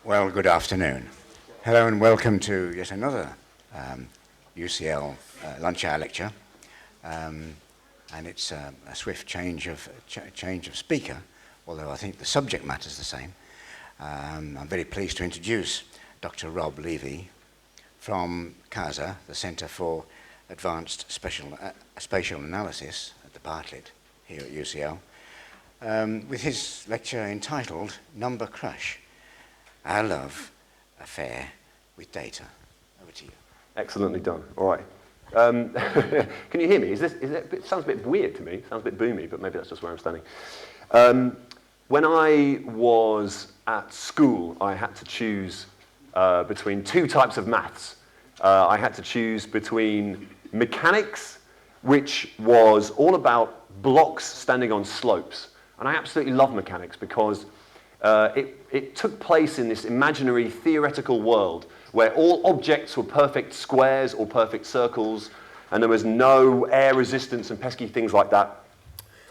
Well, good afternoon. Hello and welcome to yet another UCL lunch hour lecture. And it's a swift change of speaker, although I think the subject matter is the same. I'm very pleased to introduce Dr. Rob Levy from CASA, the Centre for Advanced Spatial Analysis at the Bartlett here at UCL, with his lecture entitled Numbercrush, Our Love Affair with Data. Over to you. Excellently done. All right. Can you hear me? It sounds a bit weird to me. It sounds a bit boomy, but maybe that's just where I'm standing. When I was at school, I had to choose between two types of maths. I had to choose between mechanics, which was all about blocks standing on slopes. And I absolutely love mechanics because it took place in this imaginary theoretical world where all objects were perfect squares or perfect circles, and there was no air resistance and pesky things like that.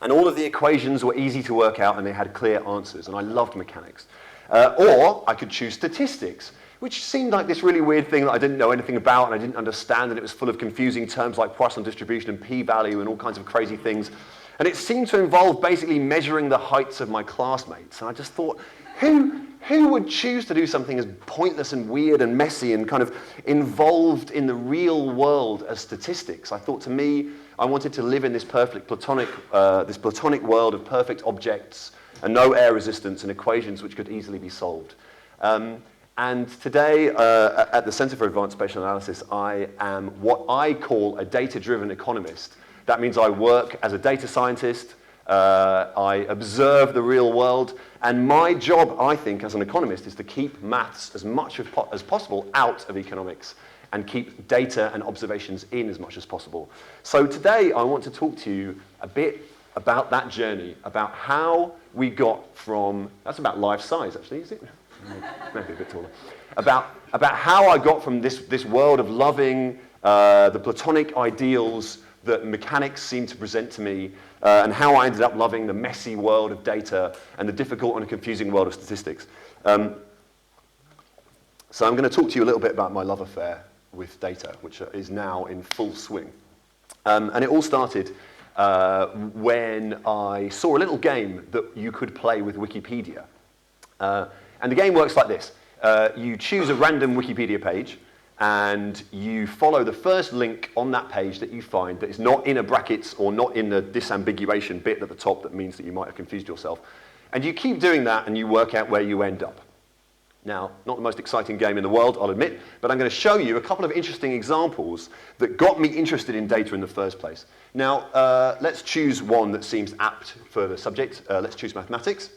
And all of the equations were easy to work out and they had clear answers, and I loved mechanics. Or I could choose statistics, which seemed like this really weird thing that I didn't know anything about and I didn't understand, and it was full of confusing terms like Poisson distribution and p-value and all kinds of crazy things. And it seemed to involve basically measuring the heights of my classmates. And I just thought, who would choose to do something as pointless and weird and messy and kind of involved in the real world as statistics? I thought, to me, I wanted to live in this perfect platonic world of perfect objects and no air resistance and equations which could easily be solved. And today, at the Centre for Advanced Spatial Analysis, I am what I call a data-driven economist. That means I work as a data scientist, I observe the real world, and my job, I think, as an economist, is to keep maths as much as possible out of economics and keep data and observations in as much as possible. So today, I want to talk to you a bit about that journey, about how we got from, that's about life size, actually, is it? Maybe a bit taller. About how I got from this world of loving the platonic ideals that mechanics seem to present to me, and how I ended up loving the messy world of data and the difficult and confusing world of statistics. So I'm going to talk to you a little bit about my love affair with data, which is now in full swing. And it all started when I saw a little game that you could play with Wikipedia. And the game works like this. You choose a random Wikipedia page, and you follow the first link on that page that you find that is not in a brackets or not in the disambiguation bit at the top that means that you might have confused yourself. And you keep doing that and you work out where you end up. Now, not the most exciting game in the world, I'll admit, but I'm going to show you a couple of interesting examples that got me interested in data in the first place. Now, let's choose one that seems apt for the subject. Let's choose mathematics.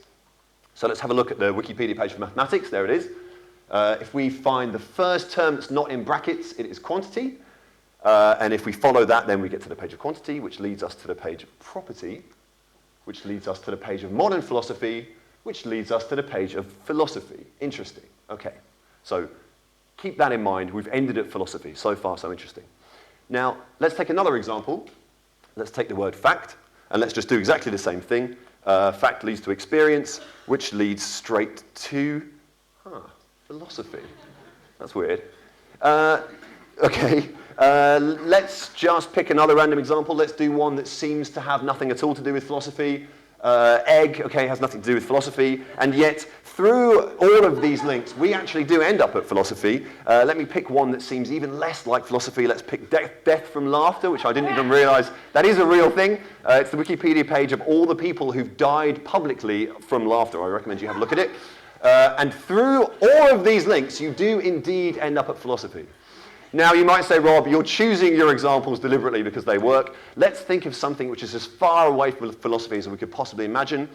So let's have a look at the Wikipedia page for mathematics. There it is. If we find the first term that's not in brackets, it is quantity. And if we follow that, then we get to the page of quantity, which leads us to the page of property, which leads us to the page of modern philosophy, which leads us to the page of philosophy. Interesting. Okay. So keep that in mind. We've ended at philosophy. So far, so interesting. Now, let's take another example. Let's take the word fact, and let's just do exactly the same thing. Fact leads to experience, which leads straight to philosophy. That's weird. Okay, let's just pick another random example. Let's do one that seems to have nothing at all to do with philosophy. Egg, okay, has nothing to do with philosophy, and yet through all of these links, we actually do end up at philosophy. Let me pick one that seems even less like philosophy. Let's pick death from laughter, which I didn't even realize that is a real thing. It's the Wikipedia page of all the people who've died publicly from laughter. I recommend you have a look at it. And through all of these links, you do indeed end up at philosophy. Now, you might say, Rob, you're choosing your examples deliberately because they work. Let's think of something which is as far away from philosophy as we could possibly imagine.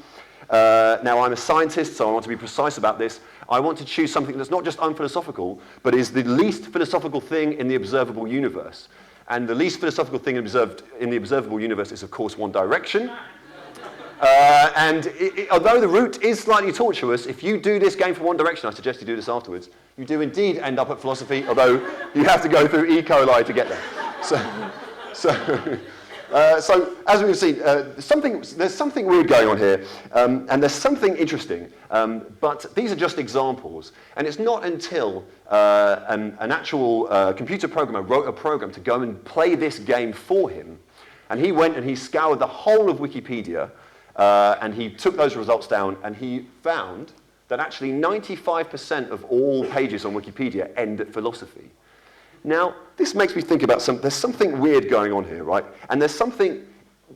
Now, I'm a scientist, so I want to be precise about this. I want to choose something that's not just unphilosophical, but is the least philosophical thing in the observable universe. And the least philosophical thing in the observable universe is, of course, One Direction. Although the route is slightly tortuous, if you do this game for One Direction, I suggest you do this afterwards, you do indeed end up at philosophy, although you have to go through E. coli to get there. So, as we've seen, there's something weird going on here, and there's something interesting, but these are just examples. And it's not until an actual computer programmer wrote a program to go and play this game for him, and he went and he scoured the whole of Wikipedia, and he took those results down, and he found that actually 95% of all pages on Wikipedia end at philosophy. Now, this makes me think about there's something weird going on here, right? And there's something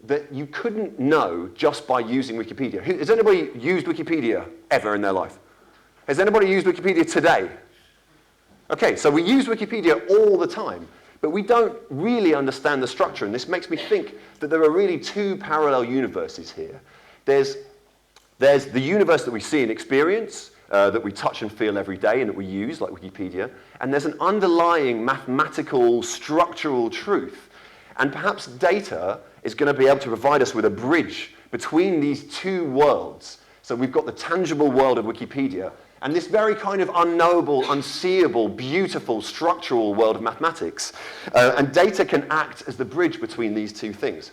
that you couldn't know just by using Wikipedia. Has anybody used Wikipedia ever in their life? Has anybody used Wikipedia today? Okay, so we use Wikipedia all the time, but we don't really understand the structure, and this makes me think that there are really two parallel universes here. There's the universe that we see and experience, that we touch and feel every day and that we use, like Wikipedia, and there's an underlying mathematical, structural truth. And perhaps data is going to be able to provide us with a bridge between these two worlds. So we've got the tangible world of Wikipedia and this very kind of unknowable, unseeable, beautiful, structural world of mathematics. And data can act as the bridge between these two things.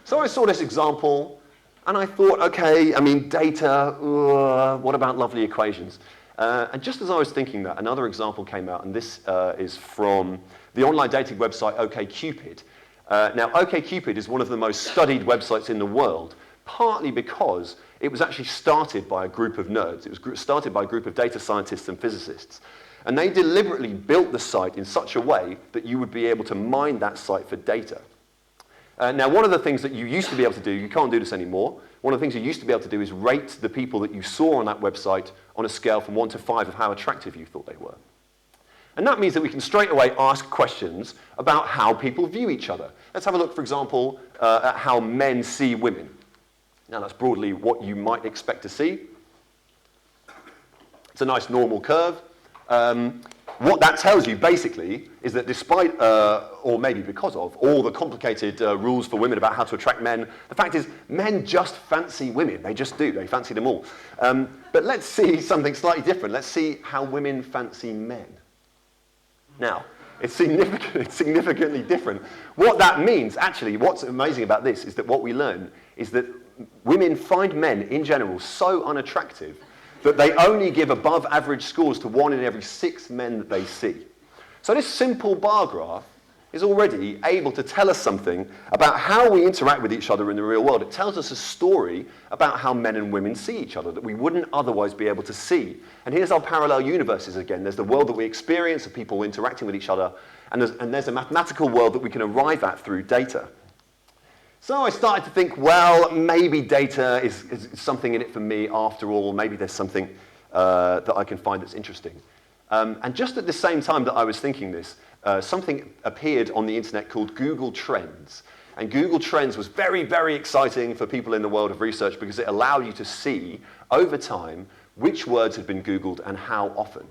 So I saw this example, and I thought, okay, I mean, data, what about lovely equations? And just as I was thinking that, another example came out, and this is from the online dating website OkCupid. Now, OkCupid is one of the most studied websites in the world, partly because it was actually started by a group of nerds. It was started by a group of data scientists and physicists. And they deliberately built the site in such a way that you would be able to mine that site for data. Now, one of the things that you used to be able to do, you can't do this anymore, one of the things you used to be able to do is rate the people that you saw on that website on a scale from 1 to 5 of how attractive you thought they were. And that means that we can straight away ask questions about how people view each other. Let's have a look, for example, at how men see women. Now, that's broadly what you might expect to see. It's a nice normal curve. What that tells you, basically, is that despite, or maybe because of, all the complicated rules for women about how to attract men, the fact is men just fancy women. They just do. They fancy them all. But let's see something slightly different. Let's see how women fancy men. Now, it's significantly different. What that means, actually, what's amazing about this is that what we learn is that women find men, in general, so unattractive that they only give above average scores to 1 in every 6 men that they see. So this simple bar graph is already able to tell us something about how we interact with each other in the real world. It tells us a story about how men and women see each other that we wouldn't otherwise be able to see. And here's our parallel universes again. There's the world that we experience of people interacting with each other, and there's a mathematical world that we can arrive at through data. So I started to think, well, maybe data is something in it for me after all. Maybe there's something that I can find that's interesting. And just at the same time that I was thinking this, something appeared on the internet called Google Trends. And Google Trends was very, very exciting for people in the world of research because it allowed you to see, over time, which words had been Googled and how often.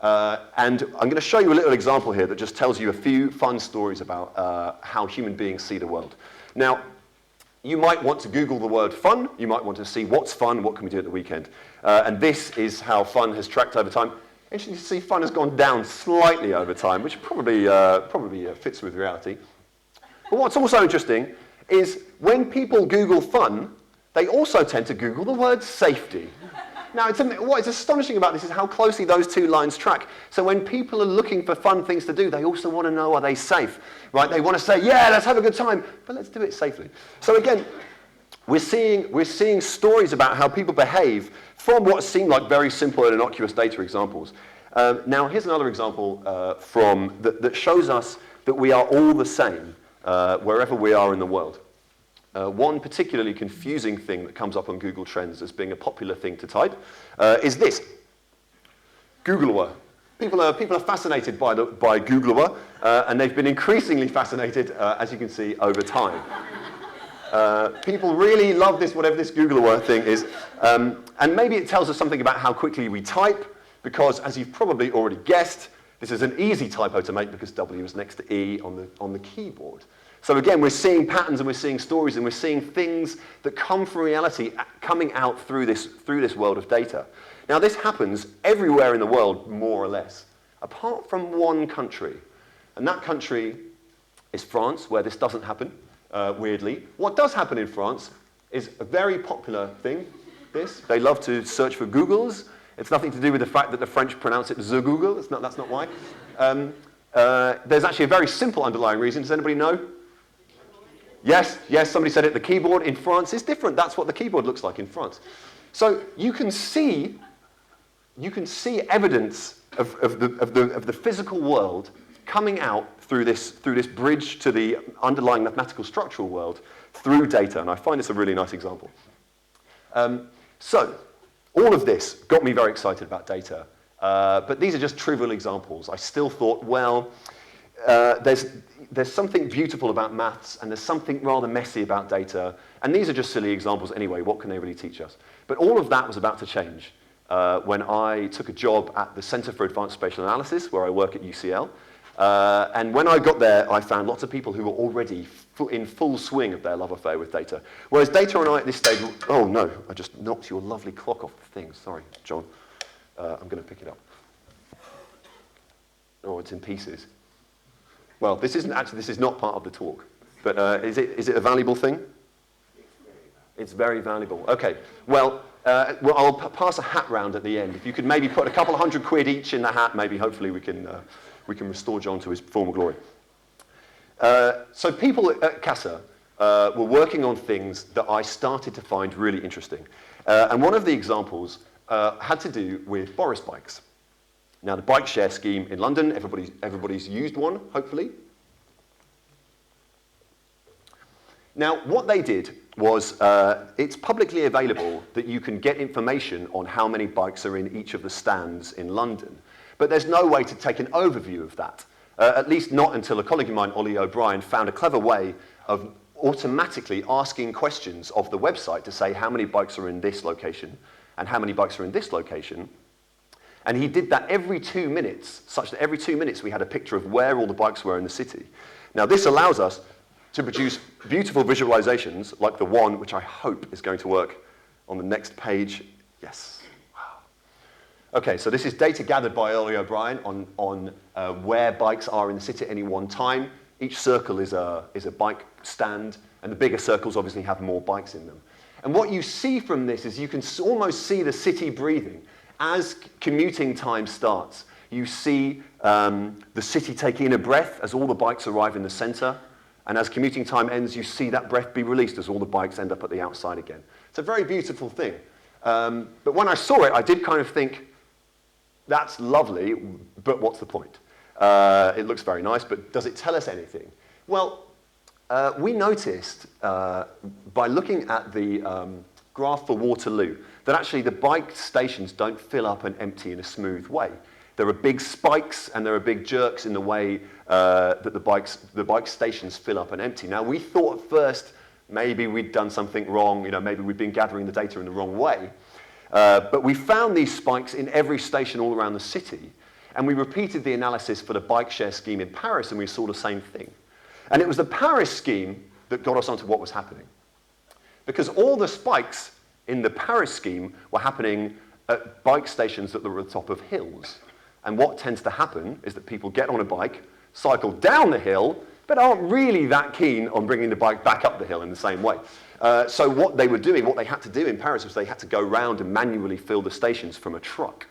And I'm going to show you a little example here that just tells you a few fun stories about how human beings see the world. Now, you might want to Google the word fun. You might want to see what's fun, what can we do at the weekend. And this is how fun has tracked over time. Interesting to see fun has gone down slightly over time, which probably fits with reality. But what's also interesting is when people Google fun, they also tend to Google the word safety. Now, what is astonishing about this is how closely those two lines track. So when people are looking for fun things to do, they also want to know, are they safe? Right? They want to say, yeah, let's have a good time, but let's do it safely. So again, we're seeing stories about how people behave from what seem like very simple and innocuous data examples. Now, here's another example that shows us that we are all the same wherever we are in the world. One particularly confusing thing that comes up on Google Trends as being a popular thing to type is this: Googler. People are fascinated by Googler, and they've been increasingly fascinated, as you can see, over time. People really love this, whatever this Googler thing is, and maybe it tells us something about how quickly we type, because as you've probably already guessed, this is an easy typo to make because W is next to E on the keyboard. So again, we're seeing patterns and we're seeing stories and we're seeing things that come from reality coming out through this world of data. Now this happens everywhere in the world, more or less, apart from one country. And that country is France, where this doesn't happen. weirdly. What does happen in France is a very popular thing, this. They love to search for Googles. It's nothing to do with the fact that the French pronounce it the Google. That's not why. There's actually a very simple underlying reason. Does anybody know? Yes, somebody said it. The keyboard in France is different. That's what the keyboard looks like in France. So you can see evidence of the physical world coming out through this bridge to the underlying mathematical structural world through data, and I find this a really nice example. So all of this got me very excited about data, but these are just trivial examples. I still thought, well, there's something beautiful about maths, and there's something rather messy about data, and these are just silly examples anyway. What can they really teach us? But all of that was about to change when I took a job at the Center for Advanced Spatial Analysis, where I work at UCL. And when I got there, I found lots of people who were already in full swing of their love affair with data. Whereas data and I at this stage, oh no, I just knocked your lovely clock off the thing. Sorry, John. I'm going to pick it up. Oh, it's in pieces. Well, this is not part of the talk. But is it a valuable thing? It's very valuable. Okay. Well, I'll pass a hat round at the end. If you could maybe put a couple of £100 each in the hat, maybe hopefully we can restore John to his former glory. So people at CASA were working on things that I started to find really interesting. And one of the examples had to do with Boris bikes. Now, the bike share scheme in London, everybody's used one, hopefully. Now, what they did was, it's publicly available that you can get information on how many bikes are in each of the stands in London. But there's no way to take an overview of that, at least not until a colleague of mine, Ollie O'Brien, found a clever way of automatically asking questions of the website to say how many bikes are in this location and how many bikes are in this location. And he did that every 2 minutes, such that every 2 minutes we had a picture of where all the bikes were in the city. Now, this allows us to produce beautiful visualizations like the one which I hope is going to work on the next page. Yes. Okay, so this is data gathered by Ollie O'Brien on where bikes are in the city at any one time. Each circle is a bike stand, and the bigger circles obviously have more bikes in them. And what you see from this is you can almost see the city breathing. As commuting time starts, you see the city taking in a breath as all the bikes arrive in the center. And as commuting time ends, you see that breath be released as all the bikes end up at the outside again. It's a very beautiful thing. But when I saw it, I did kind of think, that's lovely, but what's the point? It looks very nice, but does it tell us anything? Well, we noticed by looking at the graph for Waterloo that actually the bike stations don't fill up and empty in a smooth way. There are big spikes and there are big jerks in the way that the bike stations fill up and empty. Now, we thought at first maybe we'd done something wrong, maybe we'd been gathering the data in the wrong way. But we found these spikes in every station all around the city, and we repeated the analysis for the bike share scheme in Paris, and we saw the same thing. And it was the Paris scheme that got us onto what was happening. Because all the spikes in the Paris scheme were happening at bike stations that were at the top of hills. And what tends to happen is that people get on a bike, cycle down the hill, but aren't really that keen on bringing the bike back up the hill in the same way. So what they were doing, what they had to do in Paris was they had to go round and manually fill the stations from a truck.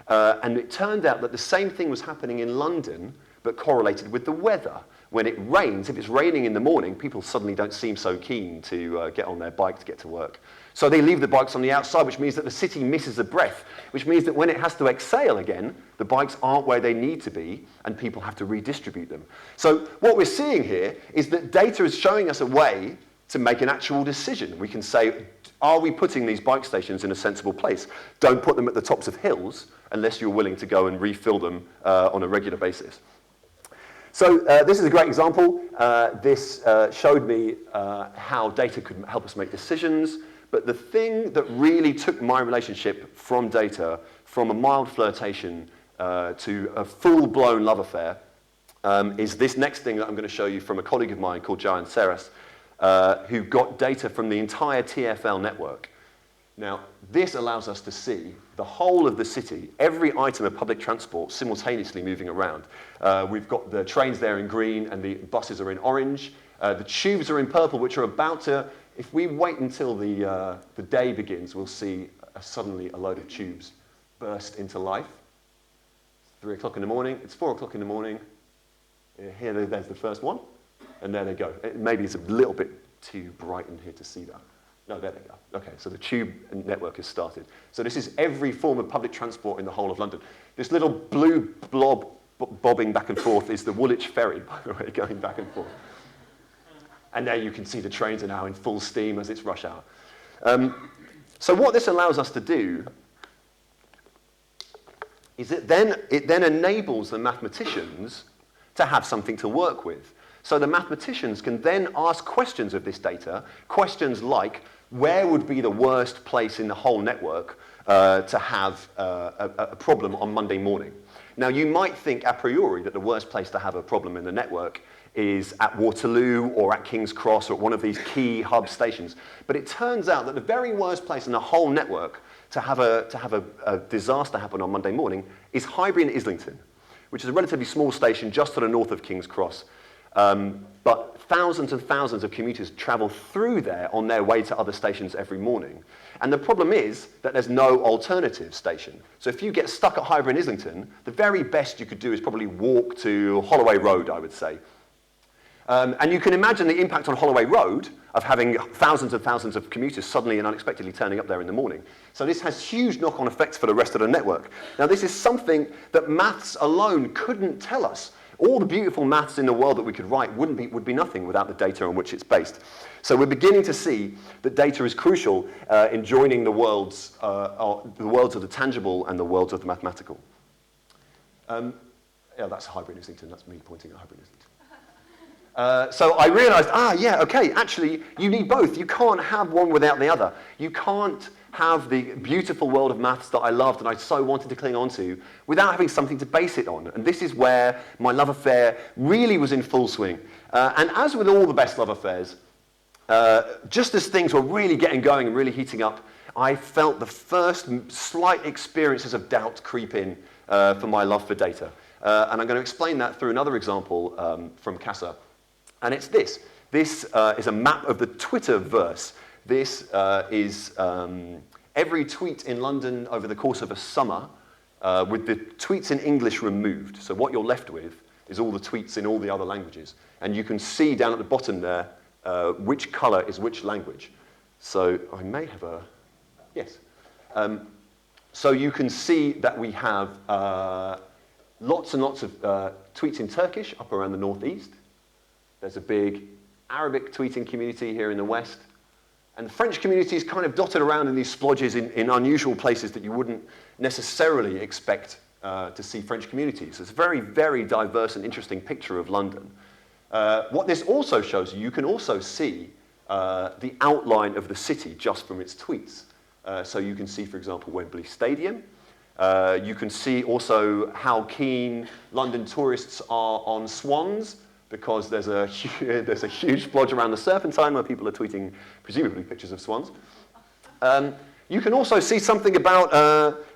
And it turned out that the same thing was happening in London, but correlated with the weather. When it rains, if it's raining in the morning, people suddenly don't seem so keen to get on their bike to get to work. So they leave the bikes on the outside, which means that the city misses a breath, which means that when it has to exhale again, the bikes aren't where they need to be, and people have to redistribute them. So what we're seeing here is that data is showing us a way to make an actual decision. We can say, are we putting these bike stations in a sensible place? Don't put them at the tops of hills unless you're willing to go and refill them on a regular basis. So this is a great example. This showed me how data could help us make decisions. But the thing that really took my relationship from data, from a mild flirtation to a full-blown love affair, is this next thing that I'm going to show you from a colleague of mine called Jayan Seras, who got data from the entire TfL network. Now, this allows us to see the whole of the city, every item of public transport simultaneously moving around. We've got the trains there in green and the buses are in orange. The tubes are in purple, which are about to, if we wait until the day begins, we'll see suddenly a load of tubes burst into life. 3 o'clock in the morning, it's 4 o'clock in the morning. There's the first one, and there they go. Maybe it's a little bit too bright in here to see that. No, there they go. Okay, so the tube network has started. So this is every form of public transport in the whole of London. This little blue blob bobbing back and forth is the Woolwich Ferry, by the way, going back and forth. And there you can see the trains are now in full steam as it's rush hour. So what this allows us to do is it then enables the mathematicians to have something to work with. So the mathematicians can then ask questions of this data, questions like, where would be the worst place in the whole network to have a problem on Monday morning? Now, you might think a priori that the worst place to have a problem in the network is at Waterloo or at King's Cross or at one of these key hub stations. But it turns out that the very worst place in the whole network to have a disaster happen on Monday morning is Highbury and Islington, which is a relatively small station just to the north of King's Cross. But thousands and thousands of commuters travel through there on their way to other stations every morning. And the problem is that there's no alternative station. So if you get stuck at Highbury and Islington, the very best you could do is probably walk to Holloway Road, I would say. And you can imagine the impact on Holloway Road of having thousands and thousands of commuters suddenly and unexpectedly turning up there in the morning. So this has huge knock-on effects for the rest of the network. Now, this is something that maths alone couldn't tell us. All the beautiful maths in the world that we could write would be nothing without the data on which it's based. So we're beginning to see that data is crucial in joining the worlds of the tangible and the worlds of the mathematical. Yeah, that's Highbury and Islington. That's me pointing at Highbury and Islington. So I realized, okay, actually, you need both. You can't have one without the other. You can't have the beautiful world of maths that I loved and I so wanted to cling on to without having something to base it on. And this is where my love affair really was in full swing. And as with all the best love affairs, just as things were really getting going and really heating up, I felt the first slight experiences of doubt creep in for my love for data. And I'm going to explain that through another example from Casa. And it's this. This is a map of the Twitterverse. This is every tweet in London over the course of a summer with the tweets in English removed. So what you're left with is all the tweets in all the other languages. And you can see down at the bottom there which color is which language. So I may have a, yes. So you can see that we have lots and lots of tweets in Turkish up around the northeast. There's a big Arabic tweeting community here in the west. And the French community is kind of dotted around in these splodges in unusual places that you wouldn't necessarily expect to see French communities. It's a very, very diverse and interesting picture of London. What this also shows you can also see the outline of the city just from its tweets. So you can see, for example, Wembley Stadium. You can see also how keen London tourists are on swans, because there's a huge splodge around the Serpentine where people are tweeting, presumably, pictures of swans. You can also see something about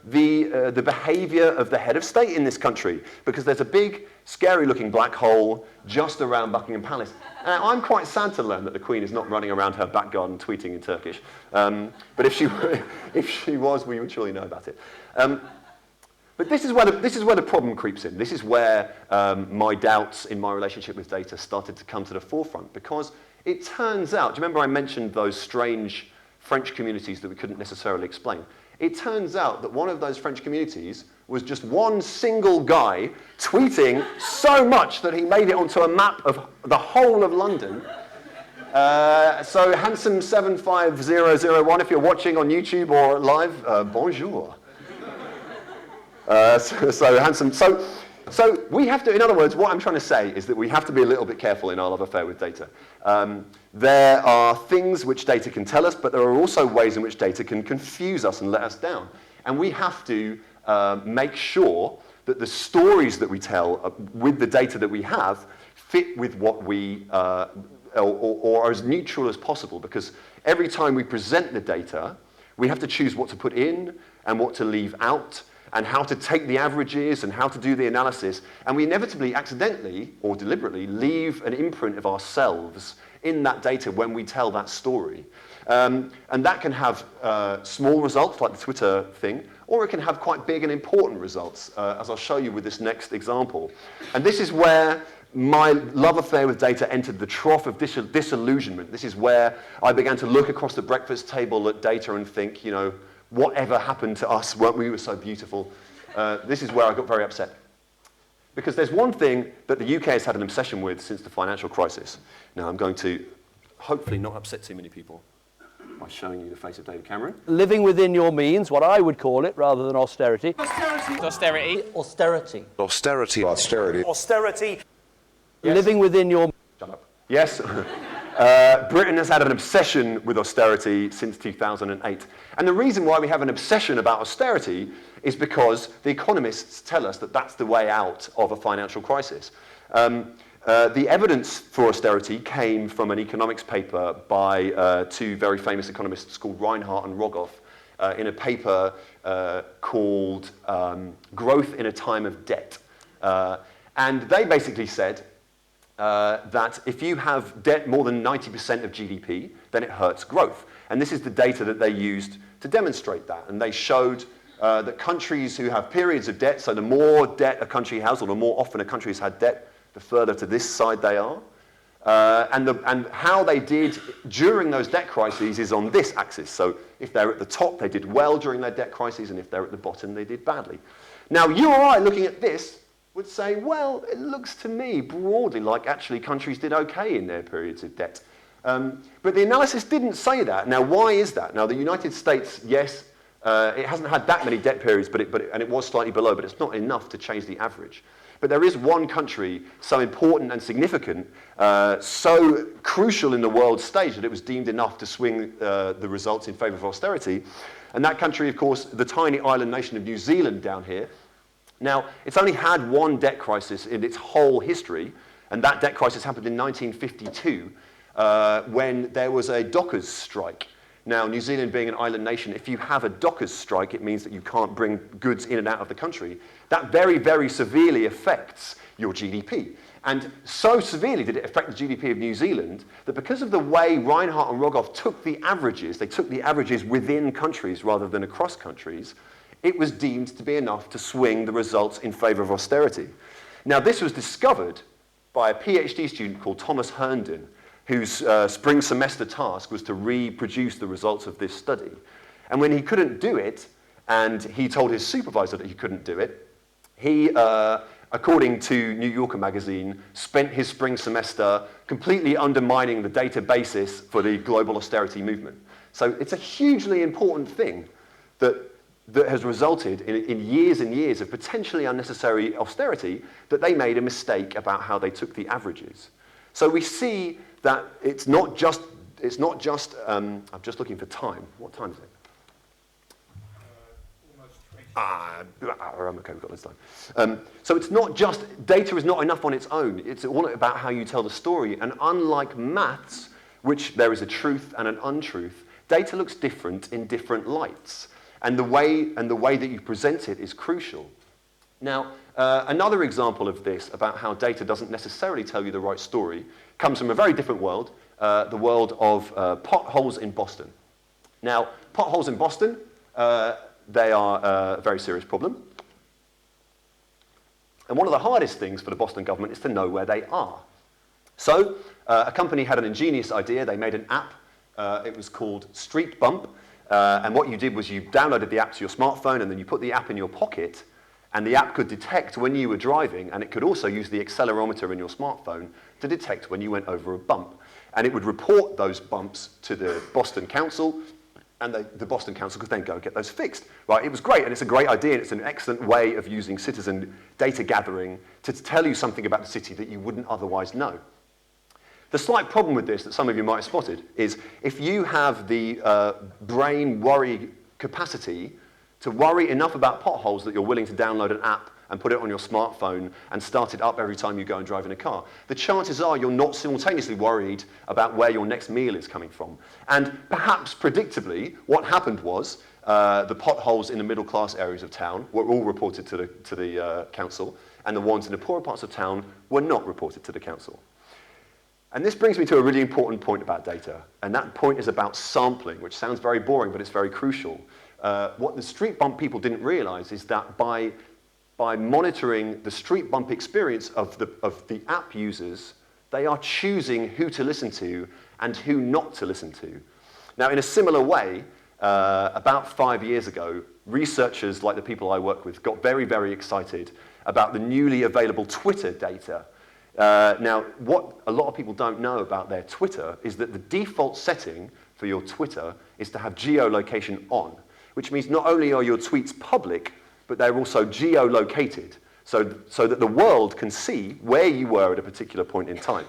the behavior of the head of state in this country, because there's a big, scary-looking black hole just around Buckingham Palace. I'm quite sad to learn that the Queen is not running around her back garden tweeting in Turkish. But if she was, we would surely know about it. But this is where the problem creeps in. This is where my doubts in my relationship with data started to come to the forefront, because it turns out, do you remember I mentioned those strange French communities that we couldn't necessarily explain? It turns out that one of those French communities was just one single guy tweeting so much that he made it onto a map of the whole of London. So Handsome75001, if you're watching on YouTube or live, bonjour. So handsome. So we have to, in other words, what I'm trying to say is that we have to be a little bit careful in our love affair with data. There are things which data can tell us, but there are also ways in which data can confuse us and let us down. And we have to make sure that the stories that we tell with the data that we have fit with what we, or are as neutral as possible, because every time we present the data, we have to choose what to put in and what to leave out. and how to take the averages and how to do the analysis. And we inevitably, accidentally or deliberately, leave an imprint of ourselves in that data when we tell that story. And that can have small results like the Twitter thing, or it can have quite big and important results, as I'll show you with this next example. And this is where my love affair with data entered the trough of disillusionment. This is where I began to look across the breakfast table at data and think, you know, whatever happened to us? We were so beautiful. This is where I got very upset. Because there's one thing that the UK has had an obsession with since the financial crisis. Now, I'm going to hopefully not upset too many people by showing you the face of David Cameron. Living within your means, what I would call it, rather than austerity. Austerity. Austerity. Austerity. Austerity. Austerity. Yes. Living within your... Shut up. Yes. Britain has had an obsession with austerity since 2008. And the reason why we have an obsession about austerity is because the economists tell us that that's the way out of a financial crisis. The evidence for austerity came from an economics paper by two very famous economists called Reinhardt and Rogoff in a paper called Growth in a Time of Debt. And they basically said that if you have debt more than 90% of GDP, then it hurts growth. And this is the data that they used to demonstrate that. And they showed that countries who have periods of debt, so the more debt a country has, or the more often a country has had debt, the further to this side they are. And how they did during those debt crises is on this axis. So if they're at the top, they did well during their debt crises, and if they're at the bottom, they did badly. Now, you or I, looking at this, would say, well, it looks to me broadly like actually countries did okay in their periods of debt. But the analysis didn't say that. Now, why is that? Now, the United States, yes, it hasn't had that many debt periods, and it was slightly below, but it's not enough to change the average. But there is one country so important and significant, so crucial in the world stage that it was deemed enough to swing the results in favour of austerity. And that country, of course, the tiny island nation of New Zealand down here. Now, it's only had one debt crisis in its whole history, and that debt crisis happened in 1952 when there was a dockers' strike. Now, New Zealand being an island nation, if you have a dockers' strike, it means that you can't bring goods in and out of the country. That very, very severely affects your GDP. And so severely did it affect the GDP of New Zealand that because of the way Reinhardt and Rogoff took the averages, they took the averages within countries rather than across countries, it was deemed to be enough to swing the results in favour of austerity. Now, this was discovered by a PhD student called Thomas Herndon, whose spring semester task was to reproduce the results of this study. And when he couldn't do it, and he told his supervisor that he couldn't do it, he, according to New Yorker magazine, spent his spring semester completely undermining the data basis for the global austerity movement. So it's a hugely important thing that has resulted in years and years of potentially unnecessary austerity, that they made a mistake about how they took the averages. So we see that it's not just, I'm just looking for time. What time is it? Almost 20. Okay, we've got this time. So it's not just, data is not enough on its own. It's all about how you tell the story. And unlike maths, which there is a truth and an untruth, data looks different in different lights. And the way that you present it is crucial. Now, another example of this, about how data doesn't necessarily tell you the right story, comes from a very different world, the world of potholes in Boston. Now, potholes in Boston, they are a very serious problem. And one of the hardest things for the Boston government is to know where they are. So, a company had an ingenious idea. They made an app. It was called Street Bump. And what you did was you downloaded the app to your smartphone, and then you put the app in your pocket, and the app could detect when you were driving, and it could also use the accelerometer in your smartphone to detect when you went over a bump. And it would report those bumps to the Boston Council, and the Boston Council could then go and get those fixed. Right? It was great, and it's a great idea, and it's an excellent way of using citizen data gathering to tell you something about the city that you wouldn't otherwise know. The slight problem with this that some of you might have spotted is if you have the brain worry capacity to worry enough about potholes that you're willing to download an app and put it on your smartphone and start it up every time you go and drive in a car, the chances are you're not simultaneously worried about where your next meal is coming from. And perhaps predictably, what happened was the potholes in the middle class areas of town were all reported to the council, and the ones in the poorer parts of town were not reported to the council. And this brings me to a really important point about data, and that point is about sampling, which sounds very boring, but it's very crucial. What the street bump people didn't realize is that by monitoring the street bump experience of the app users, they are choosing who to listen to and who not to listen to. Now, in a similar way, about 5 years ago, researchers like the people I work with got very, very excited about the newly available Twitter data. Now, what a lot of people don't know about their Twitter is that the default setting for your Twitter is to have geolocation on, which means not only are your tweets public, but they're also geolocated, so that the world can see where you were at a particular point in time.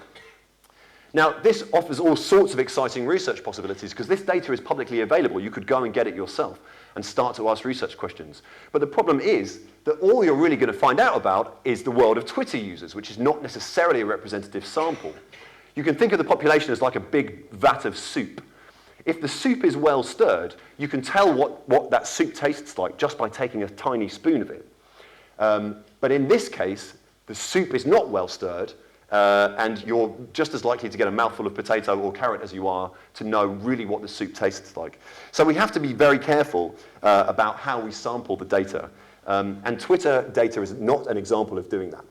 Now, this offers all sorts of exciting research possibilities because this data is publicly available. You could go and get it yourself and start to ask research questions. But the problem is that all you're really going to find out about is the world of Twitter users, which is not necessarily a representative sample. You can think of the population as like a big vat of soup. If the soup is well stirred, you can tell what that soup tastes like just by taking a tiny spoon of it. But in this case, the soup is not well stirred, and you're just as likely to get a mouthful of potato or carrot as you are to know really what the soup tastes like. So we have to be very careful about how we sample the data. And Twitter data is not an example of doing that.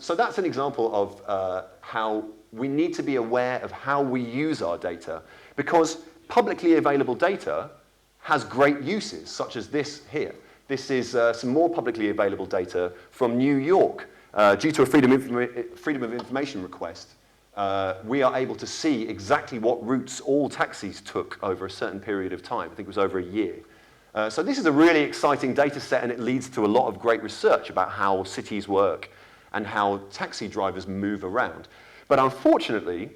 So that's an example of how we need to be aware of how we use our data, because publicly available data has great uses, such as this here. This is some more publicly available data from New York. Due to a Freedom of Information request, we are able to see exactly what routes all taxis took over a certain period of time. I think it was over a year. So this is a really exciting data set, and it leads to a lot of great research about how cities work and how taxi drivers move around. But unfortunately,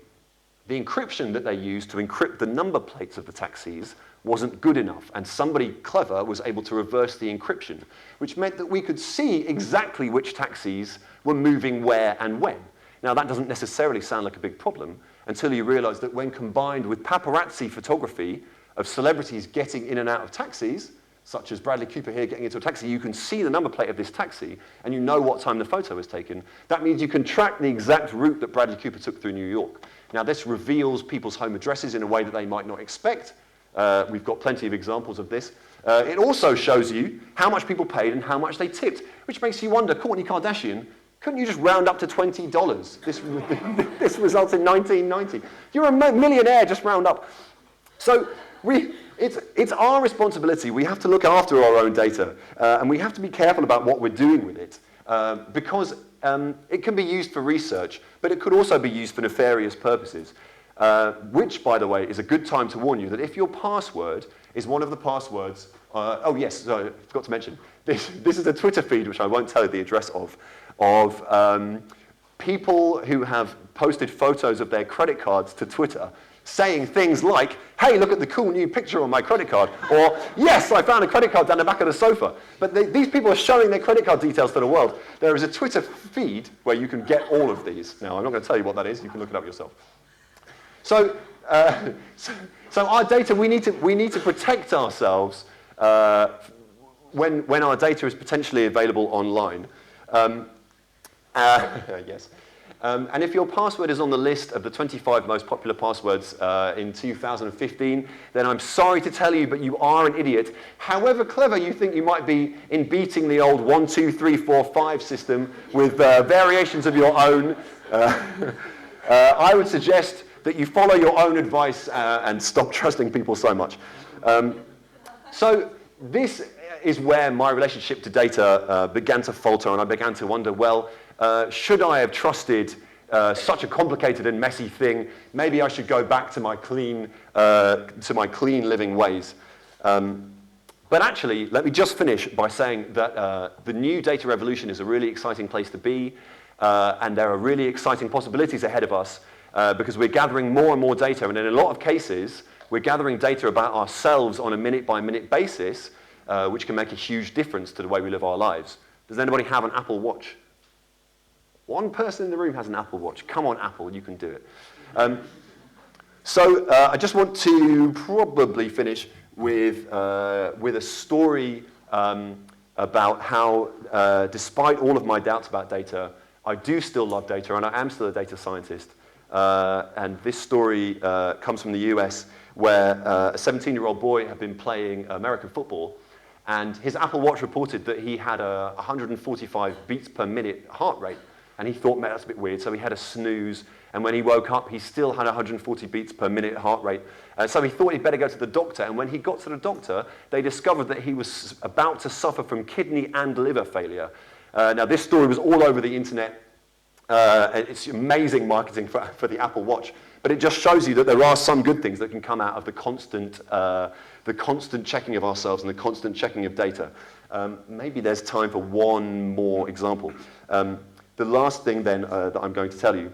the encryption that they used to encrypt the number plates of the taxis wasn't good enough, and somebody clever was able to reverse the encryption, which meant that we could see exactly which taxis were moving where and when. Now, that doesn't necessarily sound like a big problem until you realize that when combined with paparazzi photography of celebrities getting in and out of taxis, such as Bradley Cooper here getting into a taxi, you can see the number plate of this taxi, and you know what time the photo was taken. That means you can track the exact route that Bradley Cooper took through New York. Now, this reveals people's home addresses in a way that they might not expect. We've got plenty of examples of this. It also shows you how much people paid and how much they tipped, which makes you wonder, Kourtney Kardashian, couldn't you just round up to $20? This results in $19.90. You're a millionaire, just round up. So it's our responsibility. We have to look after our own data, and we have to be careful about what we're doing with it, because it can be used for research, but it could also be used for nefarious purposes, which, by the way, is a good time to warn you that if your password is one of the passwords, oh yes, sorry, I forgot to mention, this is a Twitter feed, which I won't tell you the address of people who have posted photos of their credit cards to Twitter, saying things like, hey, look at the cool new picture on my credit card, or, yes, I found a credit card down the back of the sofa. But these people are showing their credit card details to the world. There is a Twitter feed where you can get all of these. Now, I'm not going to tell you what that is. You can look it up yourself. So our data, we need to protect ourselves when our data is potentially available online. Yes. And if your password is on the list of the 25 most popular passwords in 2015, then I'm sorry to tell you, but you are an idiot. However clever you think you might be in beating the old 1, 2, 3, 4, 5 system with variations of your own, I would suggest that you follow your own advice and stop trusting people so much. So this is where my relationship to data began to falter, and I began to wonder, well, should I have trusted such a complicated and messy thing? Maybe I should go back to my clean living ways. But actually, let me just finish by saying that the new data revolution is a really exciting place to be, and there are really exciting possibilities ahead of us because we're gathering more and more data, and in a lot of cases, we're gathering data about ourselves on a minute-by-minute basis, which can make a huge difference to the way we live our lives. Does anybody have an Apple Watch? One person in the room has an Apple Watch. Come on, Apple, you can do it. So I just want to probably finish with a story about how, despite all of my doubts about data, I do still love data, and I am still a data scientist. And this story comes from the US, where a 17-year-old boy had been playing American football, and his Apple Watch reported that he had a 145 beats per minute heart rate. And he thought, man, that's a bit weird, so he had a snooze. And when he woke up, he still had 140 beats per minute heart rate. So he thought he'd better go to the doctor. And when he got to the doctor, they discovered that he was about to suffer from kidney and liver failure. Now, this story was all over the internet. It's amazing marketing for the Apple Watch. But it just shows you that there are some good things that can come out of the constant checking of ourselves and the constant checking of data. Maybe there's time for one more example. The last thing then that I'm going to tell you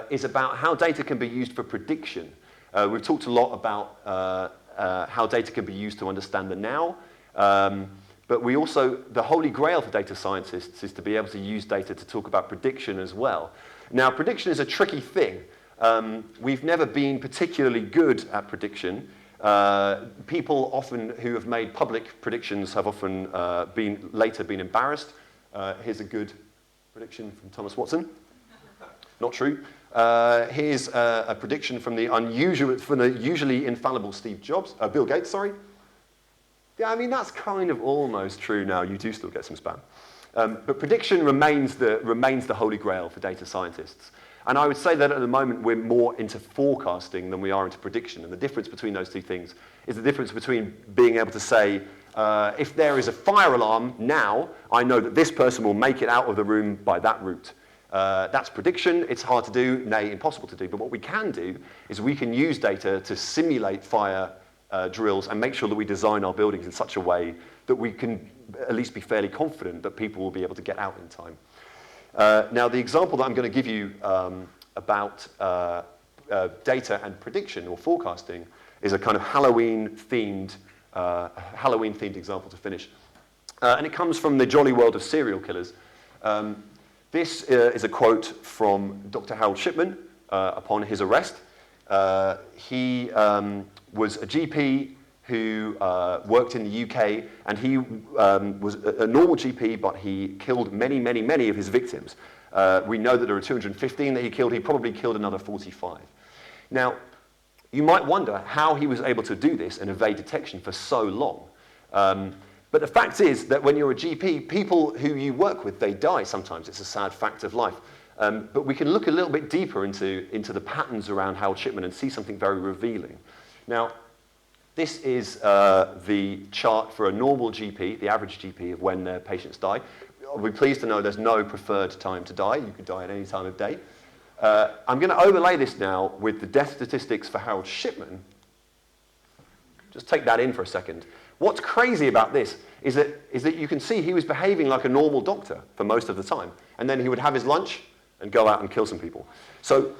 is about how data can be used for prediction. We've talked a lot about how data can be used to understand the now, but we also, the holy grail for data scientists is to be able to use data to talk about prediction as well. Now, prediction is a tricky thing. We've never been particularly good at prediction. People often who have made public predictions have often later been embarrassed. Here's a good prediction from Thomas Watson. Not true. Here's a prediction from the usually infallible Bill Gates, sorry. Yeah, I mean, that's kind of almost true now. You do still get some spam. But prediction remains the holy grail for data scientists. And I would say that at the moment we're more into forecasting than we are into prediction. And the difference between those two things is the difference between being able to say, if there is a fire alarm now, I know that this person will make it out of the room by that route. That's prediction. It's hard to do, nay, impossible to do. But what we can do is we can use data to simulate fire drills and make sure that we design our buildings in such a way that we can at least be fairly confident that people will be able to get out in time. Now, the example that I'm going to give you about data and prediction or forecasting is a kind of Halloween-themed example to finish. And it comes from the jolly world of serial killers. This is a quote from Dr. Harold Shipman upon his arrest. He was a GP who worked in the UK, and he was a normal GP, but he killed many, many, many of his victims. We know that there are 215 that he killed. He probably killed another 45. Now, you might wonder how he was able to do this and evade detection for so long. But the fact is that when you're a GP, people who you work with, they die sometimes. It's a sad fact of life. But we can look a little bit deeper into the patterns around Harold Shipman and see something very revealing. Now, this is the chart for a normal GP, the average GP, of when their patients die. I'll be pleased to know there's no preferred time to die. You could die at any time of day. I'm going to overlay this now with the death statistics for Harold Shipman. Just take that in for a second. What's crazy about this is that you can see he was behaving like a normal doctor for most of the time. And then he would have his lunch and go out and kill some people. So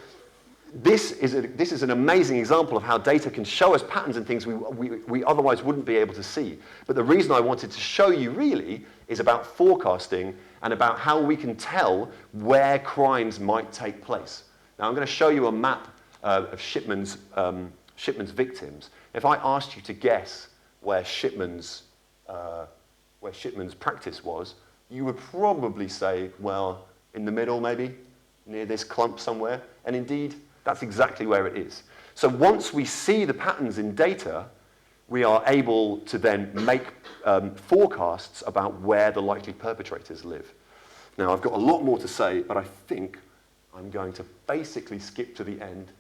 this is an amazing example of how data can show us patterns and things we otherwise wouldn't be able to see. But the reason I wanted to show you really is about forecasting and about how we can tell where crimes might take place. Now I'm going to show you a map of Shipman's victims. If I asked you to guess where Shipman's practice was, you would probably say, well, in the middle maybe, near this clump somewhere. And indeed, that's exactly where it is. So once we see the patterns in data, we are able to then make forecasts about where the likely perpetrators live. Now, I've got a lot more to say, but I think I'm going to basically skip to the end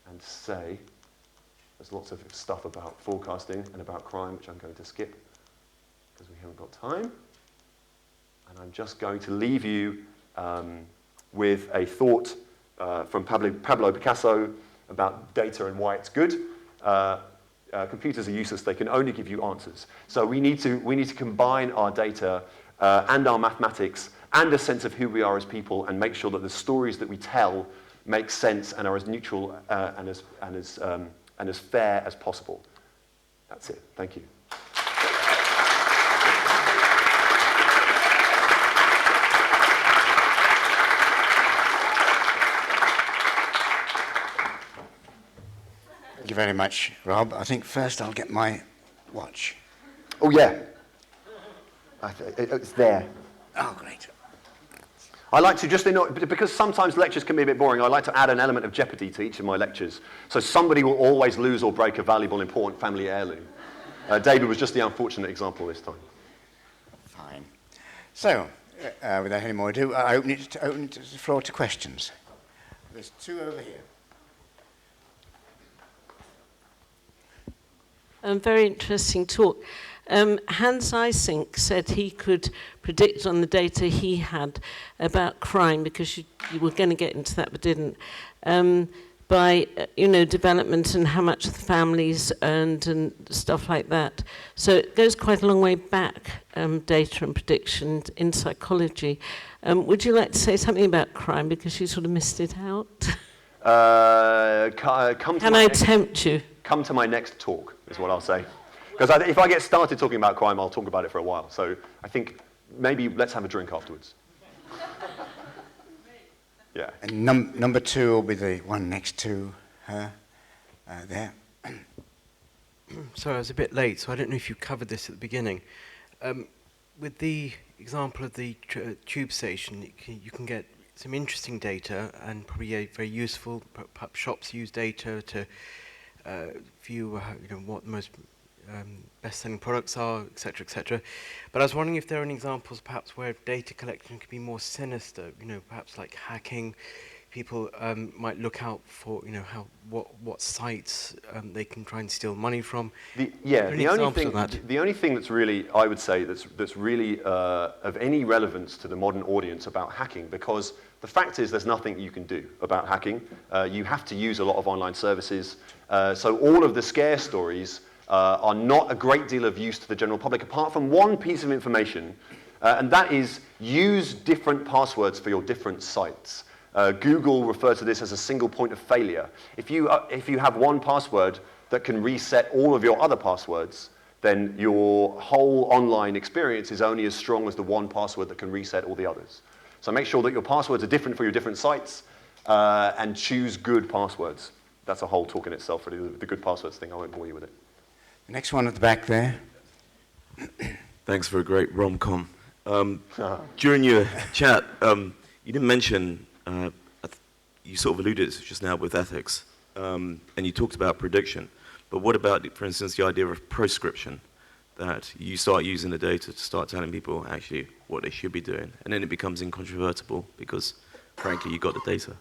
and say there's lots of stuff about forecasting and about crime, which I'm going to skip because we haven't got time. And I'm just going to leave you with a thought from Pablo Picasso about data and why it's good. Computers are useless. They can only give you answers. So we need to combine our data and our mathematics and a sense of who we are as people and make sure that the stories that we tell make sense and are as neutral and as fair as possible. That's it. Thank you. you very much, Rob. I think first I'll get my watch. Oh, yeah. It's there. Oh, great. I like to just, because sometimes lectures can be a bit boring, I like to add an element of jeopardy to each of my lectures. So somebody will always lose or break a valuable, important family heirloom. David was just the unfortunate example this time. Fine. So, without any more ado, I open the floor to questions. There's two over here. Very interesting talk. Hans Eysenck said he could predict on the data he had about crime, because you were going to get into that but didn't, by development and how much the families earned and stuff like that. So it goes quite a long way back, data and prediction in psychology. Would you like to say something about crime, because you sort of missed it out? Can I tempt you? Come to my next talk, is what I'll say. Because if I get started talking about crime, I'll talk about it for a while. So I think maybe let's have a drink afterwards. Yeah. And number two will be the one next to her, there. Sorry, I was a bit late, so I don't know if you covered this at the beginning. With the example of the tube station, you can get some interesting data and probably very useful. Perhaps shops use data to view what the most best-selling products are, etc., etc. But I was wondering if there are any examples, perhaps, where data collection could be more sinister. Perhaps like hacking. People might look out for, what sites they can try and steal money from. The only thing that's really, I would say, that's really of any relevance to the modern audience about hacking, because the fact is there's nothing you can do about hacking. You have to use a lot of online services. So all of the scare stories are not a great deal of use to the general public, apart from one piece of information, and that is use different passwords for your different sites. Google refers to this as a single point of failure. If you have one password that can reset all of your other passwords, then your whole online experience is only as strong as the one password that can reset all the others. So make sure that your passwords are different for your different sites, and choose good passwords. That's a whole talk in itself, really, the good passwords thing. I won't bore you with it. The next one at the back there. Thanks for a great rom-com. During your chat, you didn't mention, you sort of alluded to just now with ethics, and you talked about prediction. But what about, for instance, the idea of proscription, that you start using the data to start telling people actually what they should be doing, and then it becomes incontrovertible because, frankly, you got the data.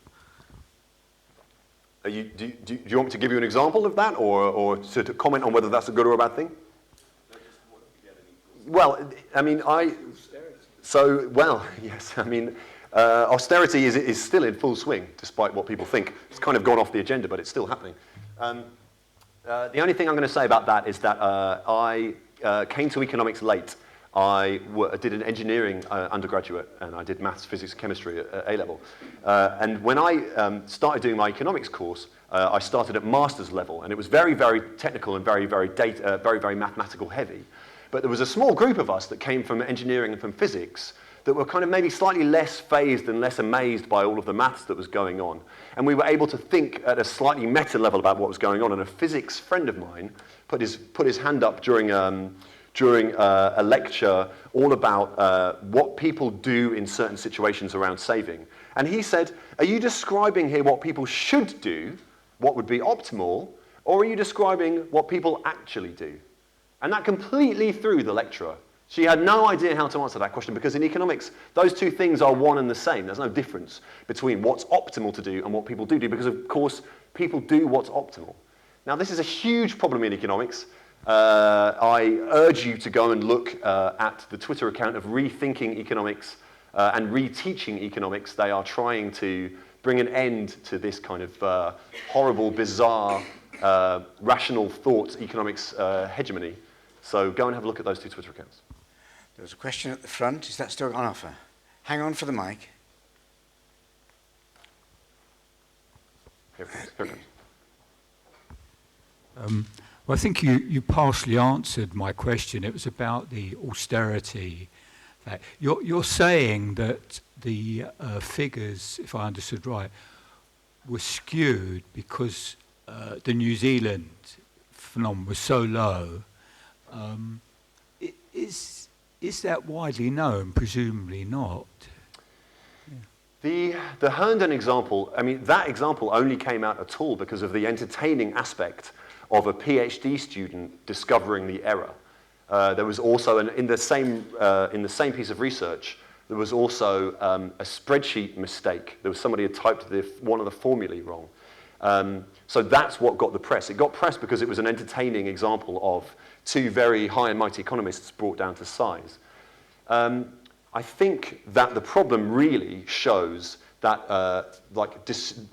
Do you want me to give you an example of that, or to comment on whether that's a good or a bad thing? Well, I mean, yes, I mean, austerity is still in full swing, despite what people think. It's kind of gone off the agenda, but it's still happening. The only thing I'm going to say about that is that I came to economics late. I did an engineering undergraduate, and I did maths, physics, chemistry at A-level. And when I started doing my economics course, I started at master's level, and it was very, very technical and very, very very mathematical heavy. But there was a small group of us that came from engineering and from physics that were kind of maybe slightly less fazed and less amazed by all of the maths that was going on. And we were able to think at a slightly meta level about what was going on. And a physics friend of mine put his hand up during a lecture all about what people do in certain situations around saving. And he said, are you describing here what people should do, what would be optimal, or are you describing what people actually do? And that completely threw the lecturer. She had no idea how to answer that question, because in economics, those two things are one and the same. There's no difference between what's optimal to do and what people do, because of course, people do what's optimal. Now, this is a huge problem in economics. I urge you to go and look at the Twitter account of Rethinking Economics and Reteaching Economics. They are trying to bring an end to this kind of horrible, bizarre, rational thought economics hegemony. So go and have a look at those two Twitter accounts. There was a question at the front. Is that still on offer? Hang on for the mic. Here it comes. Well, I think you partially answered my question. It was about the austerity. You're saying that the figures, if I understood right, were skewed because the New Zealand phenomenon was so low. Is that widely known? Presumably not. The Herndon example, I mean, that example only came out at all because of the entertaining aspect of a PhD student discovering the error. There was also, in the same piece of research, there was also a spreadsheet mistake. There was somebody had typed one of the formulae wrong. So that's what got the press. It got press because it was an entertaining example of two very high and mighty economists brought down to size. I think that the problem really shows that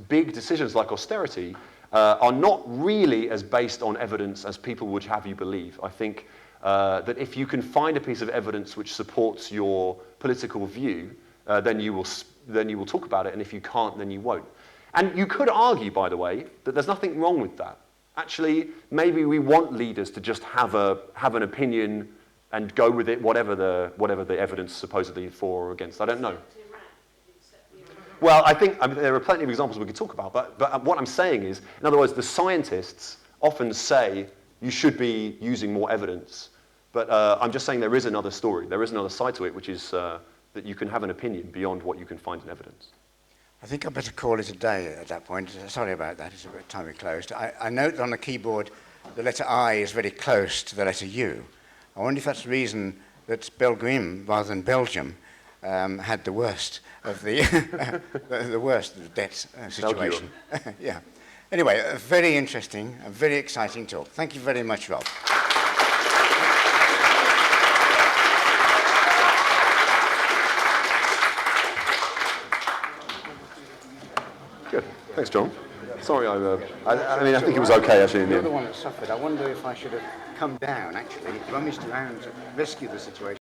big decisions like austerity are not really as based on evidence as people would have you believe. I think that if you can find a piece of evidence which supports your political view, then you will talk about it, and if you can't, then you won't. And you could argue, by the way, that there's nothing wrong with that. Actually, maybe we want leaders to just have an opinion and go with it, whatever the evidence supposedly for or against. I don't know. Well, I think there are plenty of examples we could talk about, but what I'm saying is, in other words, the scientists often say you should be using more evidence, but I'm just saying there is another story. There is another side to it, which is that you can have an opinion beyond what you can find in evidence. I think I better call it a day at that point. Sorry about that, it's about time we closed. I note on the keyboard the letter I is very close to the letter U. I wonder if that's the reason that Belgium, rather than Belgium, had the worst of the debt situation. Yeah. Anyway, a very interesting, a very exciting talk. Thank you very much, Rob. Good. Thanks, John. Sorry, I mean, I think it was okay, actually, in the You're end. the one that suffered. I wonder if I should have come down, actually, rummaged around to rescue the situation.